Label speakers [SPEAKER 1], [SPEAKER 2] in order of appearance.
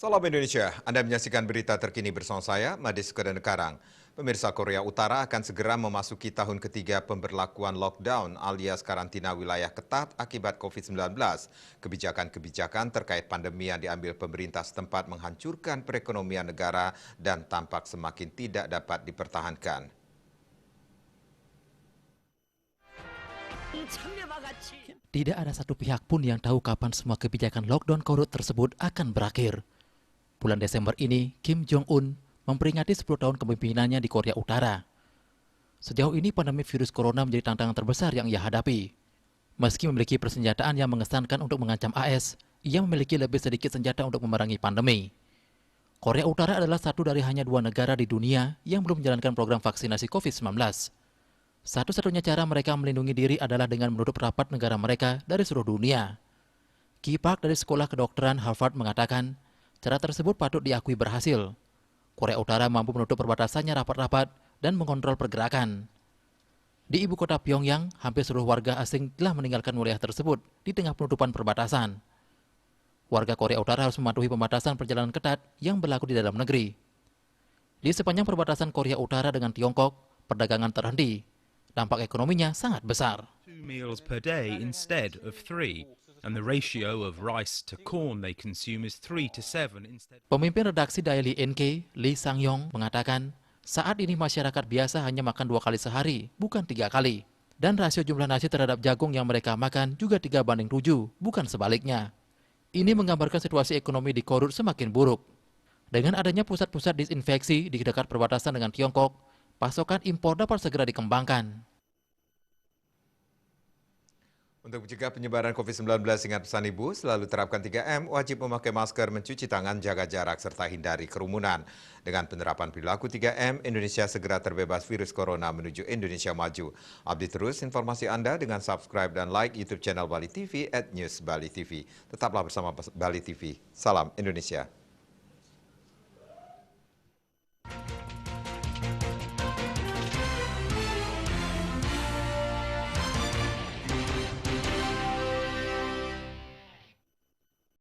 [SPEAKER 1] Salam Indonesia, Anda menyaksikan berita terkini bersama saya, Madis Karang. Pemirsa, Korea Utara akan segera memasuki tahun ketiga pemberlakuan lockdown alias karantina wilayah ketat akibat COVID-19. Kebijakan-kebijakan terkait pandemi yang diambil pemerintah setempat menghancurkan perekonomian negara dan tampak semakin tidak dapat dipertahankan.
[SPEAKER 2] Tidak ada satu pihak pun yang tahu kapan semua kebijakan lockdown korup tersebut akan berakhir. Bulan Desember ini, Kim Jong-un memperingati 10 tahun kepemimpinannya di Korea Utara. Sejauh ini pandemi virus corona menjadi tantangan terbesar yang ia hadapi. Meski memiliki persenjataan yang mengesankan untuk mengancam AS, ia memiliki lebih sedikit senjata untuk memerangi pandemi. Korea Utara adalah satu dari hanya 2 negara di dunia yang belum menjalankan program vaksinasi COVID-19. Satu-satunya cara mereka melindungi diri adalah dengan menutup rapat negara mereka dari seluruh dunia. Ki Park dari Sekolah Kedokteran Harvard mengatakan, cara tersebut patut diakui berhasil. Korea Utara mampu menutup perbatasannya rapat-rapat dan mengontrol pergerakan. Di ibu kota Pyongyang, hampir seluruh warga asing telah meninggalkan wilayah tersebut di tengah penutupan perbatasan. Warga Korea Utara harus mematuhi pembatasan perjalanan ketat yang berlaku di dalam negeri. Di sepanjang perbatasan Korea Utara dengan Tiongkok, perdagangan terhenti. Dampak ekonominya sangat besar.
[SPEAKER 3] 2 meals per day instead of 3, and the ratio of rice to corn they consume is 3 to 7 instead.
[SPEAKER 2] Pemimpin redaksi Daily NK, Lee Sang-yong, mengatakan, saat ini masyarakat biasa hanya makan 2 kali sehari, bukan 3 kali. Dan rasio jumlah nasi terhadap jagung yang mereka makan juga 3:7, bukan sebaliknya. Ini menggambarkan situasi ekonomi di Korut semakin buruk. Dengan adanya pusat-pusat disinfeksi di dekat perbatasan dengan Tiongkok, pasokan impor dapat segera dikembangkan.
[SPEAKER 1] Untuk mencegah penyebaran COVID-19, ingat pesan Ibu, selalu terapkan 3M, wajib memakai masker, mencuci tangan, jaga jarak, serta hindari kerumunan. Dengan penerapan perilaku 3M, Indonesia segera terbebas virus corona menuju Indonesia maju. Update terus informasi Anda dengan subscribe dan like YouTube channel Bali TV @newsbalitv. Tetaplah bersama Bali TV. Salam Indonesia.